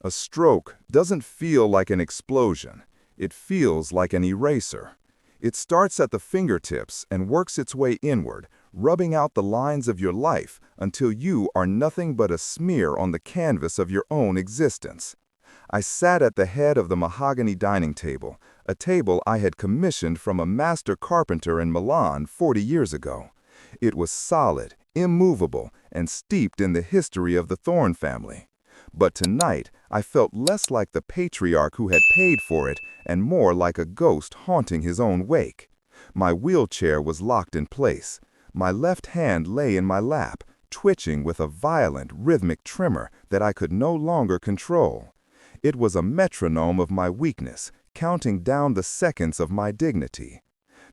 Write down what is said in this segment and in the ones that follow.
A stroke doesn't feel like an explosion. It feels like an eraser. It starts at the fingertips and works its way inward, rubbing out the lines of your life until you are nothing but a smear on the canvas of your own existence. I sat at the head of the mahogany dining table, a table I had commissioned from a master carpenter in Milan 40 years ago. It was solid, immovable, and steeped in the history of the Thorne family. But tonight, I felt less like the patriarch who had paid for it and more like a ghost haunting his own wake. My wheelchair was locked in place. My left hand lay in my lap, twitching with a violent, rhythmic tremor that I could no longer control. It was a metronome of my weakness, counting down the seconds of my dignity.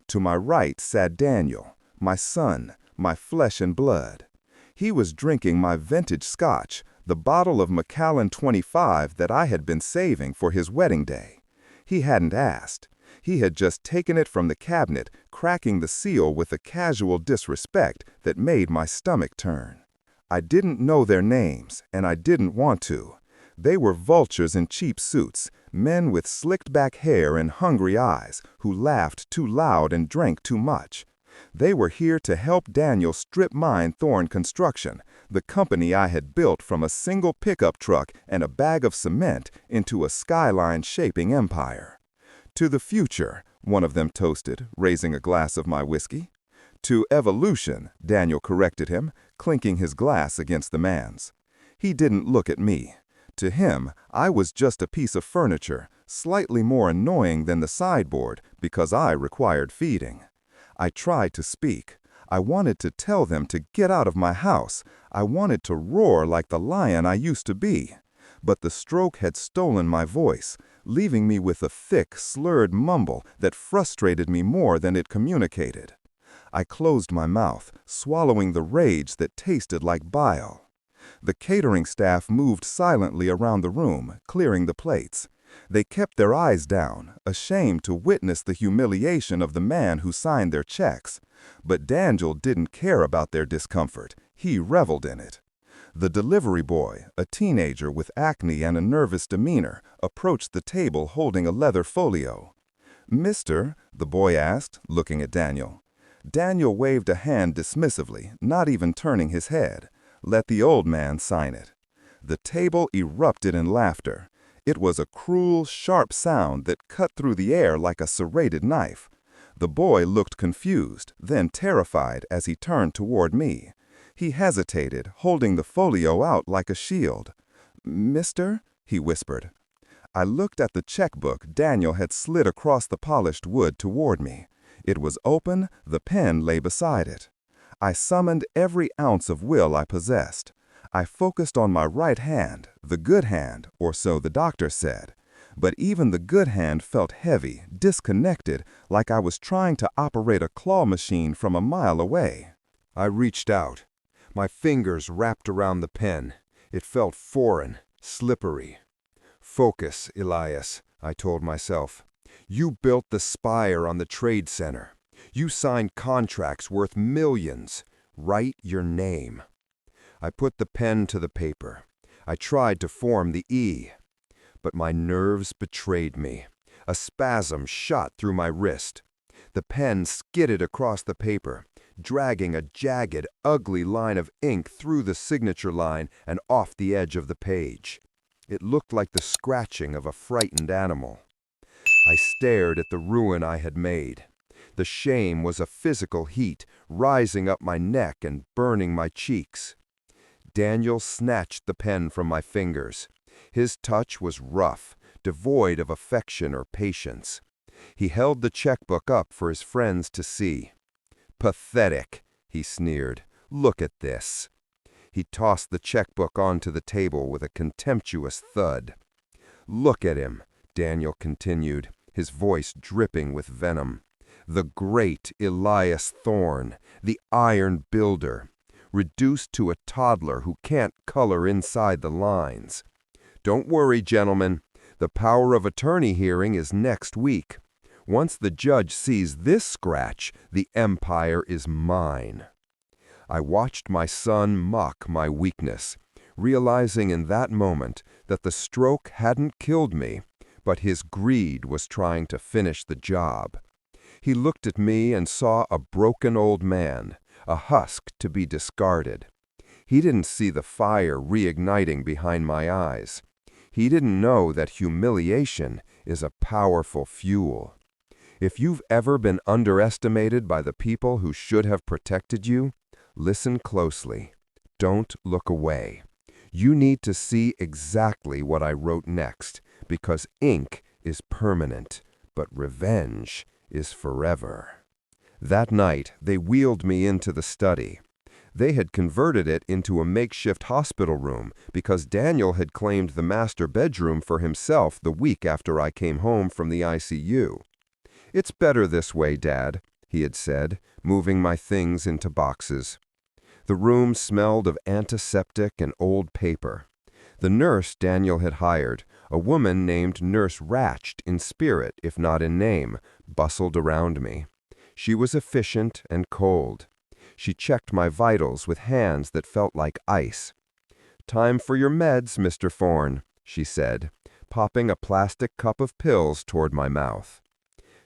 To my right sat Daniel, my son, my flesh and blood. He was drinking my vintage scotch, the bottle of Macallan 25 that I had been saving for his wedding day. He hadn't asked. He had just taken it from the cabinet, cracking the seal with a casual disrespect that made my stomach turn. I didn't know their names, and I didn't want to. They were vultures in cheap suits, men with slicked-back hair and hungry eyes, who laughed too loud and drank too much. They were here to help Daniel strip mine Thorne Construction, the company I had built from a single pickup truck and a bag of cement into a skyline-shaping empire. To the future, one of them toasted, raising a glass of my whiskey. To evolution, Daniel corrected him, clinking his glass against the man's. He didn't look at me. To him, I was just a piece of furniture, slightly more annoying than the sideboard because I required feeding. I tried to speak. I wanted to tell them to get out of my house. I wanted to roar like the lion I used to be. But the stroke had stolen my voice, leaving me with a thick, slurred mumble that frustrated me more than it communicated. I closed my mouth, swallowing the rage that tasted like bile. The catering staff moved silently around the room, clearing the plates. They kept their eyes down, ashamed to witness the humiliation of the man who signed their checks. But Daniel didn't care about their discomfort. He reveled in it. The delivery boy, a teenager with acne and a nervous demeanor, approached the table holding a leather folio. "Mister?" the boy asked, looking at Daniel. Daniel waved a hand dismissively, not even turning his head. Let the old man sign it. The table erupted in laughter. It was a cruel, sharp sound that cut through the air like a serrated knife. The boy looked confused, then terrified as he turned toward me. He hesitated, holding the folio out like a shield. "Mister?" he whispered. I looked at the checkbook Daniel had slid across the polished wood toward me. It was open, the pen lay beside it. I summoned every ounce of will I possessed. I focused on my right hand, the good hand, or so the doctor said. But even the good hand felt heavy, disconnected, like I was trying to operate a claw machine from a mile away. I reached out. My fingers wrapped around the pen. It felt foreign, slippery. "Focus, Elias," I told myself. "You built the spire on the Trade Center. You signed contracts worth millions. Write your name." I put the pen to the paper. I tried to form the E. But my nerves betrayed me. A spasm shot through my wrist. The pen skidded across the paper, dragging a jagged, ugly line of ink through the signature line and off the edge of the page. It looked like the scratching of a frightened animal. I stared at the ruin I had made. The shame was a physical heat, rising up my neck and burning my cheeks. Daniel snatched the pen from my fingers. His touch was rough, devoid of affection or patience. He held the checkbook up for his friends to see. "Pathetic," he sneered. "Look at this." He tossed the checkbook onto the table with a contemptuous thud. "Look at him," Daniel continued, his voice dripping with venom. "The great Elias Thorne, the iron builder, reduced to a toddler who can't color inside the lines. Don't worry, gentlemen. The power of attorney hearing is next week. Once the judge sees this scratch, the empire is mine." I watched my son mock my weakness, realizing in that moment that the stroke hadn't killed me, but his greed was trying to finish the job. He looked at me and saw a broken old man, a husk to be discarded. He didn't see the fire reigniting behind my eyes. He didn't know that humiliation is a powerful fuel. If you've ever been underestimated by the people who should have protected you, listen closely. Don't look away. You need to see exactly what I wrote next, because ink is permanent, but revenge is forever. That night, they wheeled me into the study. They had converted it into a makeshift hospital room because Daniel had claimed the master bedroom for himself the week after I came home from the ICU. "It's better this way, Dad," he had said, moving my things into boxes. The room smelled of antiseptic and old paper. The nurse Daniel had hired, a woman named Nurse Ratched in spirit if not in name, bustled around me. She was efficient and cold. She checked my vitals with hands that felt like ice. "Time for your meds, Mr. Thorne," she said, popping a plastic cup of pills toward my mouth.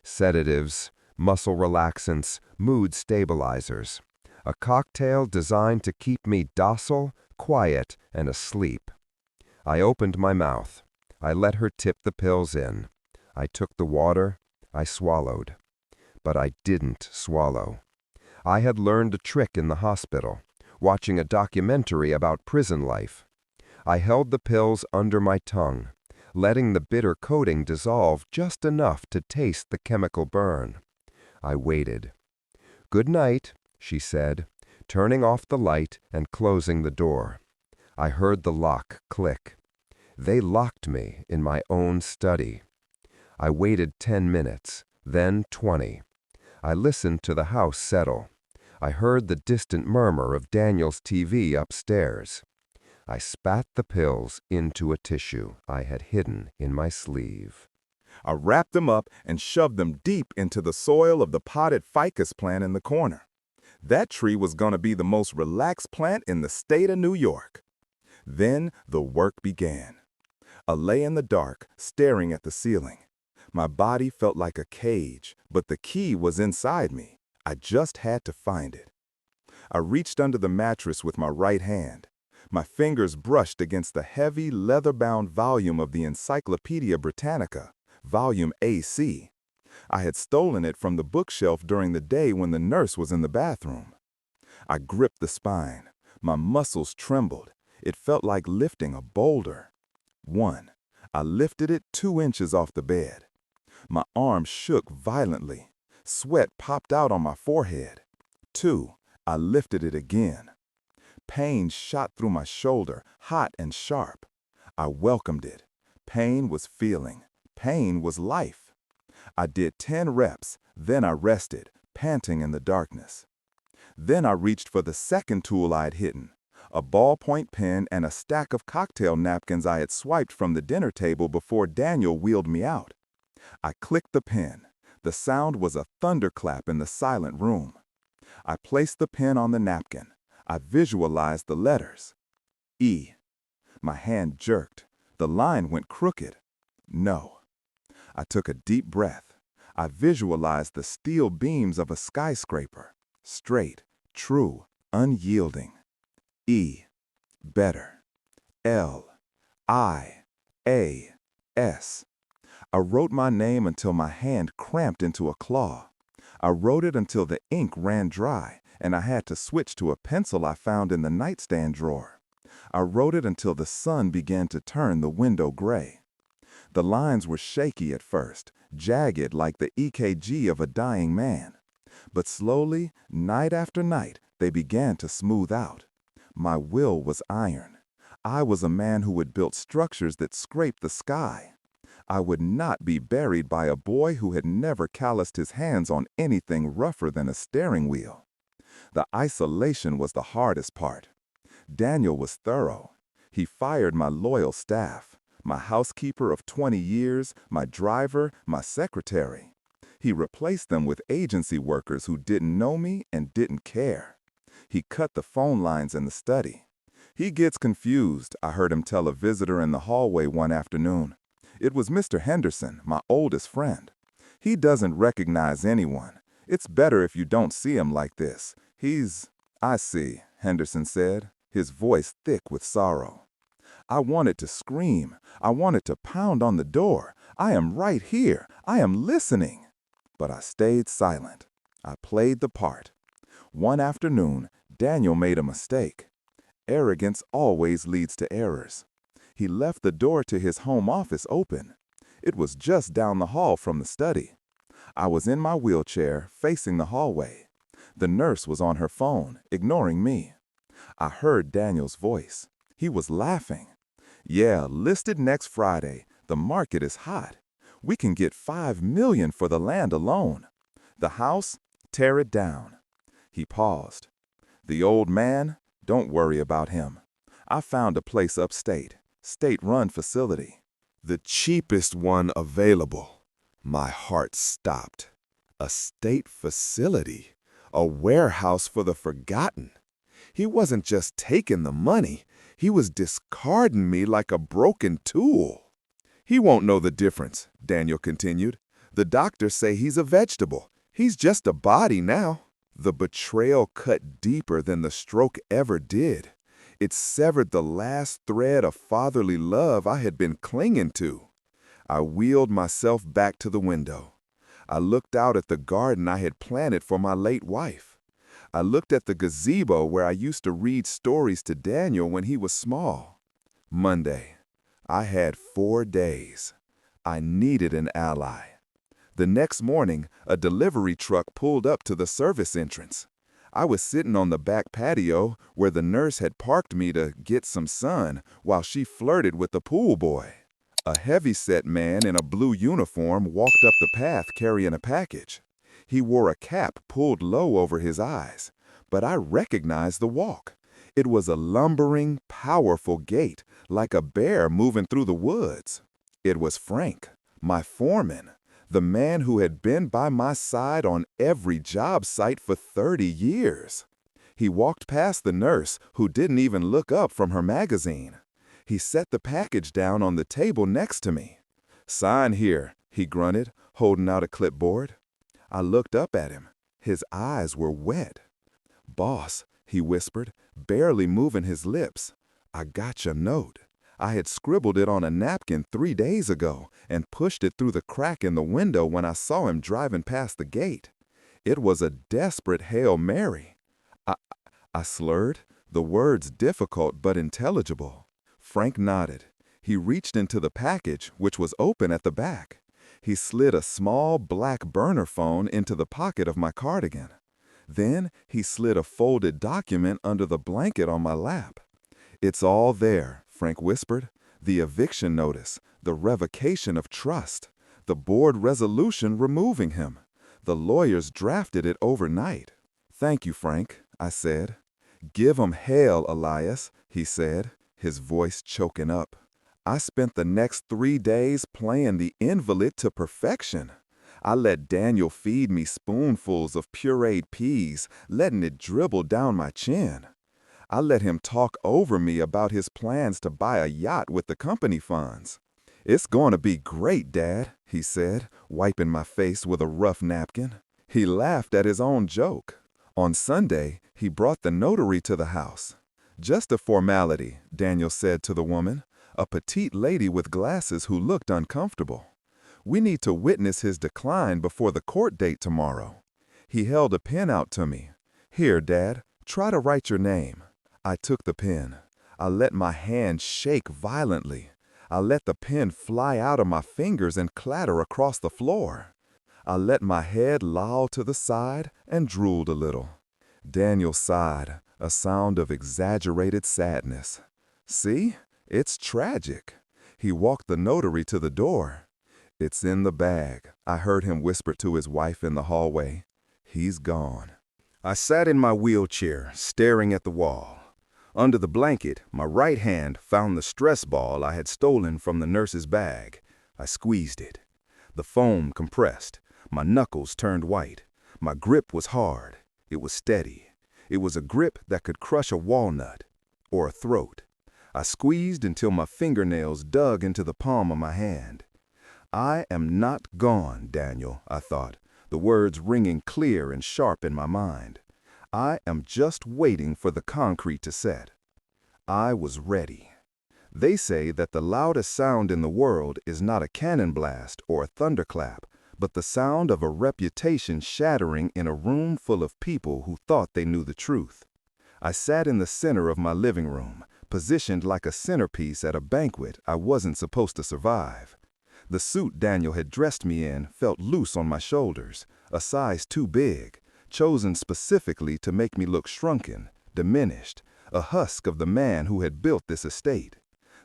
Sedatives, muscle relaxants, mood stabilizers. A cocktail designed to keep me docile, quiet, and asleep. I opened my mouth. I let her tip the pills in. I took the water. I swallowed. But I didn't swallow. I had learned a trick in the hospital, watching a documentary about prison life. I held the pills under my tongue, letting the bitter coating dissolve just enough to taste the chemical burn. I waited. "Good night," she said, turning off the light and closing the door. I heard the lock click. They locked me in my own study. I waited 10 minutes, then 20. I listened to the house settle. I heard the distant murmur of Daniel's TV upstairs. I spat the pills into a tissue I had hidden in my sleeve. I wrapped them up and shoved them deep into the soil of the potted ficus plant in the corner. That tree was going to be the most relaxed plant in the state of New York. Then the work began. I lay in the dark, staring at the ceiling. My body felt like a cage, but the key was inside me. I just had to find it. I reached under the mattress with my right hand. My fingers brushed against the heavy, leather-bound volume of the Encyclopedia Britannica, volume AC. I had stolen it from the bookshelf during the day when the nurse was in the bathroom. I gripped the spine. My muscles trembled. It felt like lifting a boulder. 1. I lifted it 2 inches off the bed. My arm shook violently. Sweat popped out on my forehead. 2. I lifted it again. Pain shot through my shoulder, hot and sharp. I welcomed it. Pain was feeling. Pain was life. I did 10 reps, then I rested, panting in the darkness. Then I reached for the second tool I had hidden, a ballpoint pen and a stack of cocktail napkins I had swiped from the dinner table before Daniel wheeled me out. I clicked the pen. The sound was a thunderclap in the silent room. I placed the pen on the napkin. I visualized the letters. E. My hand jerked. The line went crooked. No. I took a deep breath. I visualized the steel beams of a skyscraper. Straight, true, unyielding. E. Better. L. I. A. S. I wrote my name until my hand cramped into a claw. I wrote it until the ink ran dry, and I had to switch to a pencil I found in the nightstand drawer. I wrote it until the sun began to turn the window gray. The lines were shaky at first, jagged like the EKG of a dying man. But slowly, night after night, they began to smooth out. My will was iron. I was a man who had built structures that scraped the sky. I would not be buried by a boy who had never calloused his hands on anything rougher than a steering wheel. The isolation was the hardest part. Daniel was thorough. He fired my loyal staff, my housekeeper of 20 years, my driver, my secretary. He replaced them with agency workers who didn't know me and didn't care. He cut the phone lines in the study. He gets confused, I heard him tell a visitor in the hallway one afternoon. It was Mr. Henderson, my oldest friend. He doesn't recognize anyone. It's better if you don't see him like this. I see, Henderson said, his voice thick with sorrow. I wanted to scream. I wanted to pound on the door. I am right here. I am listening. But I stayed silent. I played the part. One afternoon, Daniel made a mistake. Arrogance always leads to errors. He left the door to his home office open. It was just down the hall from the study. I was in my wheelchair, facing the hallway. The nurse was on her phone, ignoring me. I heard Daniel's voice. He was laughing. Yeah, listed next Friday. The market is hot. We can get $5 million for the land alone. The house, tear it down. He paused. The old man, don't worry about him. I found a place upstate, state-run facility. The cheapest one available. My heart stopped. A state facility, a warehouse for the forgotten. He wasn't just taking the money, he was discarding me like a broken tool. He won't know the difference, Daniel continued. The doctors say he's a vegetable. He's just a body now. The betrayal cut deeper than the stroke ever did. It severed the last thread of fatherly love I had been clinging to. I wheeled myself back to the window. I looked out at the garden I had planted for my late wife. I looked at the gazebo where I used to read stories to Daniel when he was small. Monday. I had 4 days. I needed an ally. The next morning, a delivery truck pulled up to the service entrance. I was sitting on the back patio where the nurse had parked me to get some sun while she flirted with the pool boy. A heavy-set man in a blue uniform walked up the path carrying a package. He wore a cap pulled low over his eyes, but I recognized the walk. It was a lumbering, powerful gait, like a bear moving through the woods. It was Frank, my foreman, the man who had been by my side on every job site for 30 years. He walked past the nurse, who didn't even look up from her magazine. He set the package down on the table next to me. "Sign here," he grunted, holding out a clipboard. I looked up at him. His eyes were wet. "Boss," he whispered, barely moving his lips. "I got your note. I had scribbled it on a napkin 3 days ago and pushed it through the crack in the window when I saw him driving past the gate. It was a desperate Hail Mary." I slurred, the words difficult but intelligible. Frank nodded. He reached into the package, which was open at the back. He slid a small black burner phone into the pocket of my cardigan. Then he slid a folded document under the blanket on my lap. "It's all there," Frank whispered. "The eviction notice, the revocation of trust, the board resolution removing him. The lawyers drafted it overnight." "Thank you, Frank," I said. "Give 'em hell, Elias," he said, his voice choking up. I spent the next 3 days playing the invalid to perfection. I let Daniel feed me spoonfuls of pureed peas, letting it dribble down my chin. I let him talk over me about his plans to buy a yacht with the company funds. "It's going to be great, Dad," he said, wiping my face with a rough napkin. He laughed at his own joke. On Sunday, he brought the notary to the house. "Just a formality," Daniel said to the woman, a petite lady with glasses who looked uncomfortable. "We need to witness his decline before the court date tomorrow." He held a pen out to me. "Here, Dad, try to write your name." I took the pen. I let my hand shake violently. I let the pen fly out of my fingers and clatter across the floor. I let my head loll to the side and drooled a little. Daniel sighed, a sound of exaggerated sadness. "See? It's tragic." He walked the notary to the door. "It's in the bag," I heard him whisper to his wife in the hallway. "He's gone." I sat in my wheelchair, staring at the wall. Under the blanket, my right hand found the stress ball I had stolen from the nurse's bag. I squeezed it. The foam compressed. My knuckles turned white. My grip was hard. It was steady. It was a grip that could crush a walnut. or a throat. I squeezed until my fingernails dug into the palm of my hand. "I am not gone, Daniel," I thought, the words ringing clear and sharp in my mind. "I am just waiting for the concrete to set." I was ready. They say that the loudest sound in the world is not a cannon blast or a thunderclap, but the sound of a reputation shattering in a room full of people who thought they knew the truth. I sat in the center of my living room, positioned like a centerpiece at a banquet I wasn't supposed to survive. The suit Daniel had dressed me in felt loose on my shoulders, a size too big, chosen specifically to make me look shrunken, diminished, a husk of the man who had built this estate.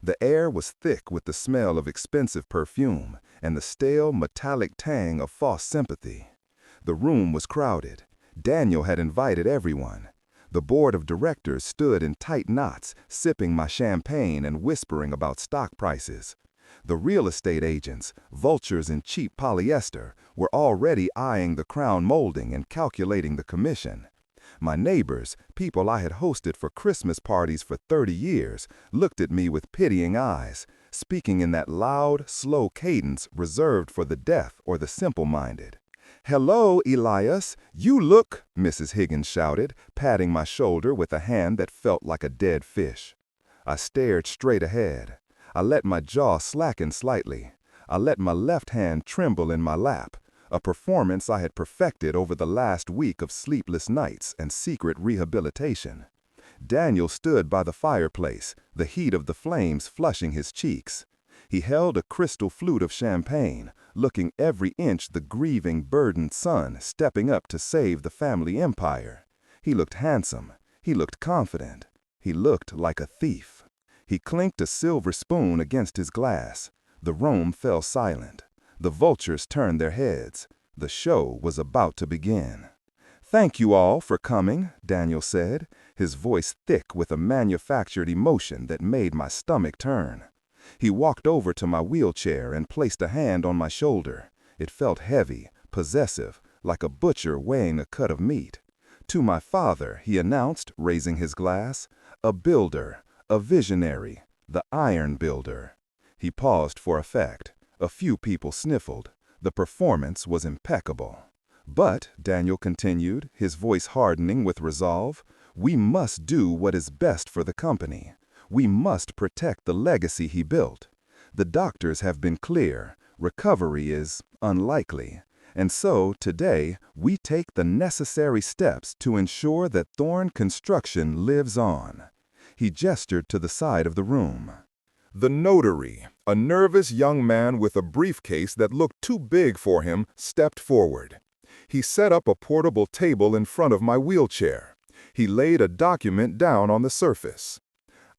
The air was thick with the smell of expensive perfume and the stale, metallic tang of false sympathy. The room was crowded. Daniel had invited everyone. The board of directors stood in tight knots, sipping my champagne and whispering about stock prices. The real estate agents, vultures in cheap polyester, were already eyeing the crown molding and calculating the commission. My neighbors, people I had hosted for Christmas parties for 30 years, looked at me with pitying eyes, speaking in that loud, slow cadence reserved for the deaf or the simple-minded. "Hello, Elias, you look," Mrs. Higgins shouted, patting my shoulder with a hand that felt like a dead fish. I stared straight ahead. I let my jaw slacken slightly. I let my left hand tremble in my lap, a performance I had perfected over the last week of sleepless nights and secret rehabilitation. Daniel stood by the fireplace, the heat of the flames flushing his cheeks. He held a crystal flute of champagne, looking every inch the grieving, burdened son stepping up to save the family empire. He looked handsome. He looked confident. He looked like a thief. He clinked a silver spoon against his glass. The room fell silent. The vultures turned their heads. The show was about to begin. "Thank you all for coming," Daniel said, his voice thick with a manufactured emotion that made my stomach turn. He walked over to my wheelchair and placed a hand on my shoulder. It felt heavy, possessive, like a butcher weighing a cut of meat. "To my father," he announced, raising his glass, "a builder, a visionary, the iron builder." He paused for effect. A few people sniffled. The performance was impeccable. "But," Daniel continued, his voice hardening with resolve, "we must do what is best for the company. We must protect the legacy he built. The doctors have been clear. Recovery is unlikely. And so, today, we take the necessary steps to ensure that Thorn Construction lives on." He gestured to the side of the room. The notary, a nervous young man with a briefcase that looked too big for him, stepped forward. He set up a portable table in front of my wheelchair. He laid a document down on the surface.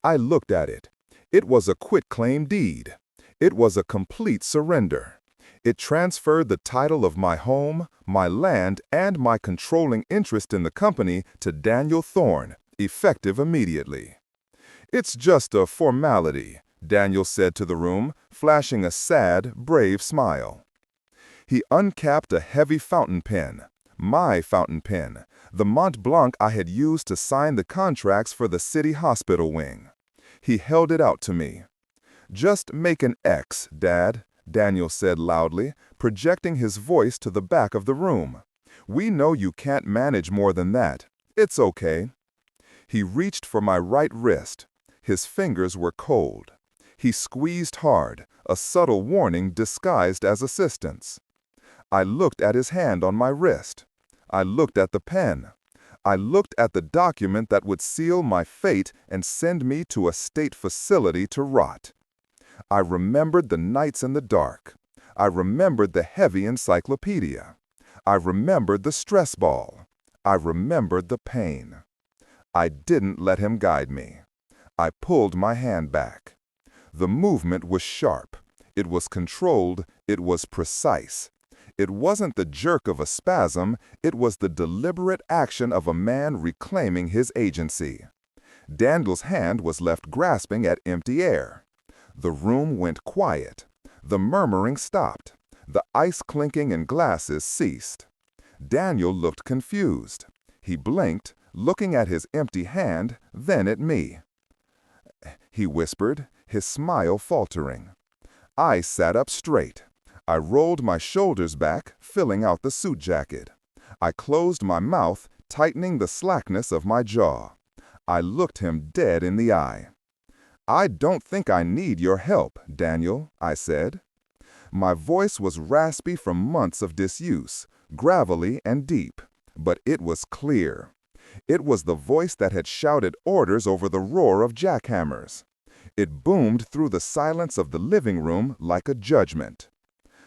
I looked at it. It was a quitclaim deed. It was a complete surrender. It transferred the title of my home, my land, and my controlling interest in the company to Daniel Thorn, effective immediately. "It's just a formality," Daniel said to the room, flashing a sad, brave smile. He uncapped a heavy fountain pen, my fountain pen, the Mont Blanc I had used to sign the contracts for the city hospital wing. He held it out to me. "Just make an X, Dad," Daniel said loudly, projecting his voice to the back of the room. "We know you can't manage more than that. It's okay." He reached for my right wrist. His fingers were cold. He squeezed hard, a subtle warning disguised as assistance. I looked at his hand on my wrist. I looked at the pen. I looked at the document that would seal my fate and send me to a state facility to rot. I remembered the nights in the dark. I remembered the heavy encyclopedia. I remembered the stress ball. I remembered the pain. I didn't let him guide me. I pulled my hand back. The movement was sharp. It was controlled. It was precise. It wasn't the jerk of a spasm. It was the deliberate action of a man reclaiming his agency. Daniel's hand was left grasping at empty air. The room went quiet. The murmuring stopped. The ice clinking in glasses ceased. Daniel looked confused. He blinked, looking at his empty hand, then at me. he whispered, his smile faltering. I sat up straight. I rolled my shoulders back, filling out the suit jacket. I closed my mouth, tightening the slackness of my jaw. I looked him dead in the eye. I don't think I need your help, Daniel, I said. My voice was raspy from months of disuse, gravelly and deep, but it was clear. It was the voice that had shouted orders over the roar of jackhammers. It boomed through the silence of the living room like a judgment.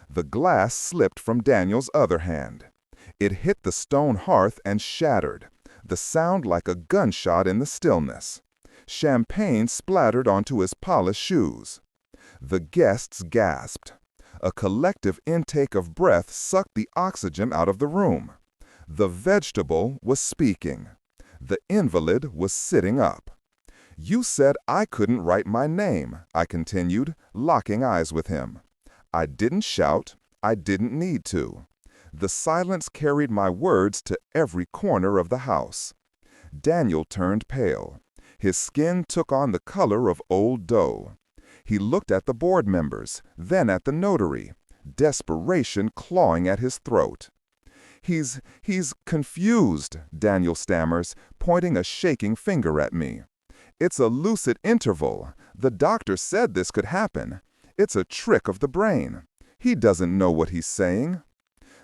The glass slipped from Daniel's other hand. It hit the stone hearth and shattered, the sound like a gunshot in the stillness. Champagne splattered onto his polished shoes. The guests gasped. A collective intake of breath sucked the oxygen out of the room. The vegetable was speaking. The invalid was sitting up. You said I couldn't write my name, I continued, locking eyes with him. I didn't shout. I didn't need to. The silence carried my words to every corner of the house. Daniel turned pale. His skin took on the color of old dough. He looked at the board members, then at the notary, desperation clawing at his throat. He's confused, Daniel stammers, pointing a shaking finger at me. It's a lucid interval. The doctor said this could happen. It's a trick of the brain. He doesn't know what he's saying.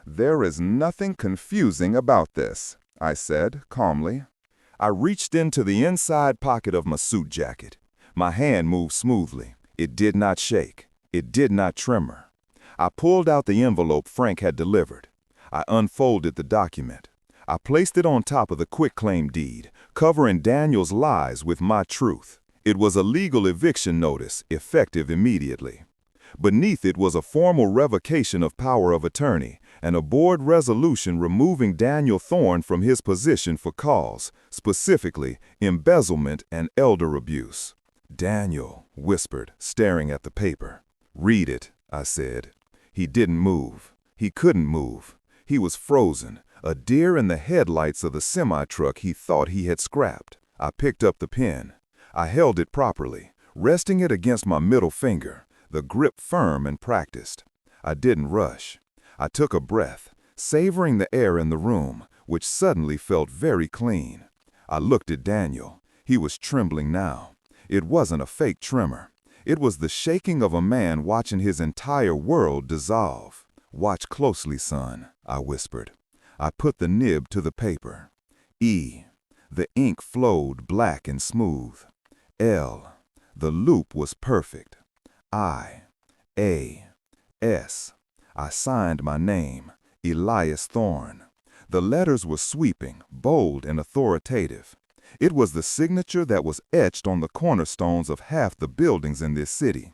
There is nothing confusing about this, I said calmly. I reached into the inside pocket of my suit jacket. My hand moved smoothly. It did not shake. It did not tremor. I pulled out the envelope Frank had delivered. I unfolded the document. I placed it on top of the quitclaim deed, covering Daniel's lies with my truth. It was a legal eviction notice, effective immediately. Beneath it was a formal revocation of power of attorney and a board resolution removing Daniel Thorne from his position for cause, specifically embezzlement and elder abuse. Daniel whispered, staring at the paper. Read it, I said. He didn't move. He couldn't move. He was frozen, a deer in the headlights of the semi-truck he thought he had scrapped. I picked up the pen. I held it properly, resting it against my middle finger, the grip firm and practiced. I didn't rush. I took a breath, savoring the air in the room, which suddenly felt very clean. I looked at Daniel. He was trembling now. It wasn't a fake tremor. It was the shaking of a man watching his entire world dissolve. Watch closely, son, I whispered. I put the nib to the paper. E. The ink flowed black and smooth. L. The loop was perfect. I. A. S. I signed my name, Elias Thorne. The letters were sweeping, bold, and authoritative. It was the signature that was etched on the cornerstones of half the buildings in this city.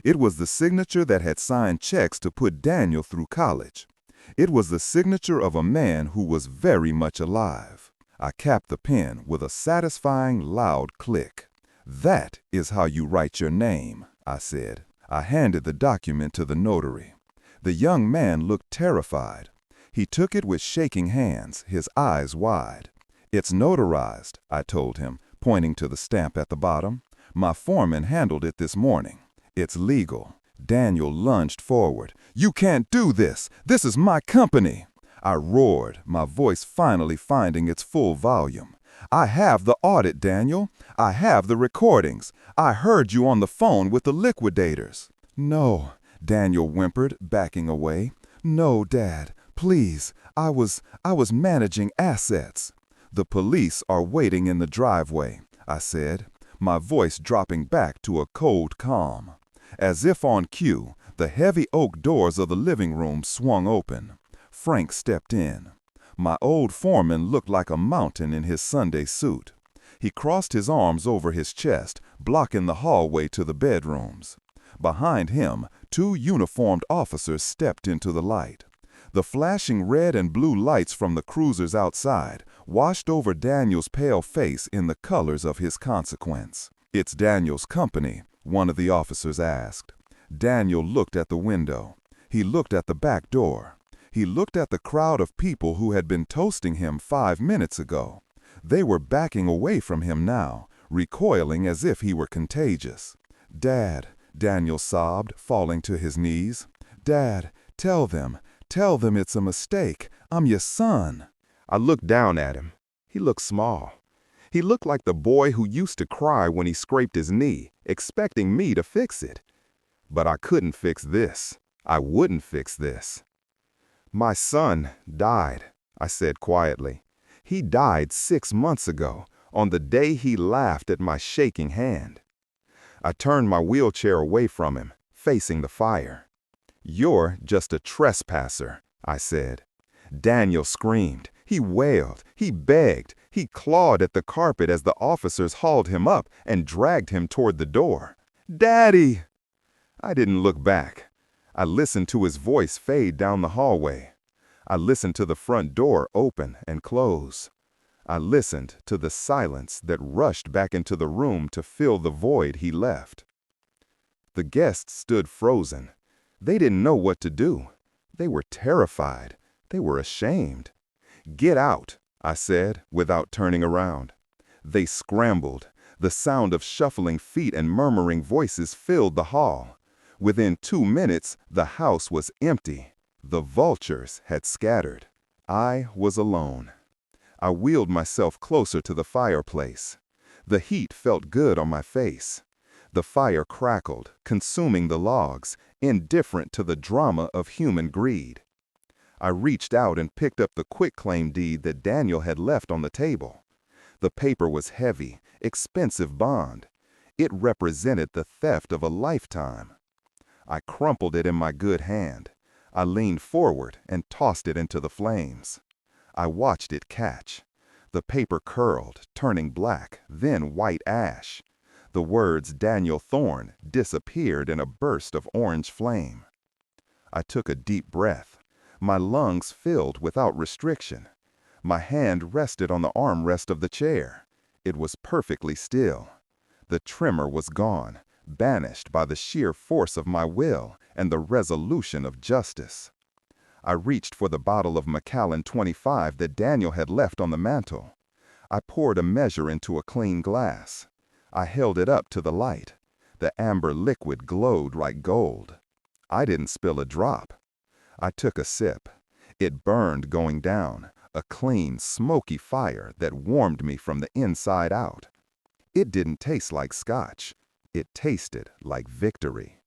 It was the signature that had signed checks to put Daniel through college. It was the signature of a man who was very much alive. I capped the pen with a satisfying, loud click. That is how you write your name, I said. I handed the document to the notary. The young man looked terrified. He took it with shaking hands, his eyes wide. It's notarized, I told him, pointing to the stamp at the bottom. My foreman handled it this morning. It's legal. Daniel lunged forward. You can't do this. This is my company. I roared, my voice finally finding its full volume. I have the audit, Daniel. I have the recordings. I heard you on the phone with the liquidators. No, Daniel whimpered, backing away. No, Dad, please. I was managing assets. The police are waiting in the driveway, I said, my voice dropping back to a cold calm. As if on cue, the heavy oak doors of the living room swung open. Frank stepped in. My old foreman looked like a mountain in his Sunday suit. He crossed his arms over his chest, blocking the hallway to the bedrooms. Behind him, two uniformed officers stepped into the light. The flashing red and blue lights from the cruisers outside washed over Daniel's pale face in the colors of his consequence. It's Daniel's company, one of the officers asked. Daniel looked at the window. He looked at the back door. He looked at the crowd of people who had been toasting him 5 minutes ago. They were backing away from him now, recoiling as if he were contagious. "Dad," Daniel sobbed, falling to his knees. "Dad, tell them it's a mistake. I'm your son." I looked down at him. He looked small. He looked like the boy who used to cry when he scraped his knee, expecting me to fix it. But I couldn't fix this. I wouldn't fix this. "My son died," I said quietly. "He died 6 months ago, on the day he laughed at my shaking hand." I turned my wheelchair away from him, facing the fire. "You're just a trespasser," I said. Daniel screamed. He wailed. He begged. He clawed at the carpet as the officers hauled him up and dragged him toward the door. "Daddy!" I didn't look back. I listened to his voice fade down the hallway. I listened to the front door open and close. I listened to the silence that rushed back into the room to fill the void he left. The guests stood frozen. They didn't know what to do. They were terrified. They were ashamed. "Get out," I said, without turning around. They scrambled. The sound of shuffling feet and murmuring voices filled the hall. Within 2 minutes, the house was empty. The vultures had scattered. I was alone. I wheeled myself closer to the fireplace. The heat felt good on my face. The fire crackled, consuming the logs, indifferent to the drama of human greed. I reached out and picked up the quitclaim deed that Daniel had left on the table. The paper was heavy, expensive bond. It represented the theft of a lifetime. I crumpled it in my good hand. I leaned forward and tossed it into the flames. I watched it catch. The paper curled, turning black, then white ash. The words Daniel Thorne disappeared in a burst of orange flame. I took a deep breath. My lungs filled without restriction. My hand rested on the armrest of the chair. It was perfectly still. The tremor was gone, banished by the sheer force of my will and the resolution of justice. I reached for the bottle of Macallan 25 that Daniel had left on the mantel. I poured a measure into a clean glass. I held it up to the light. The amber liquid glowed like gold. I didn't spill a drop. I took a sip. It burned going down, a clean, smoky fire that warmed me from the inside out. It didn't taste like scotch. It tasted like victory.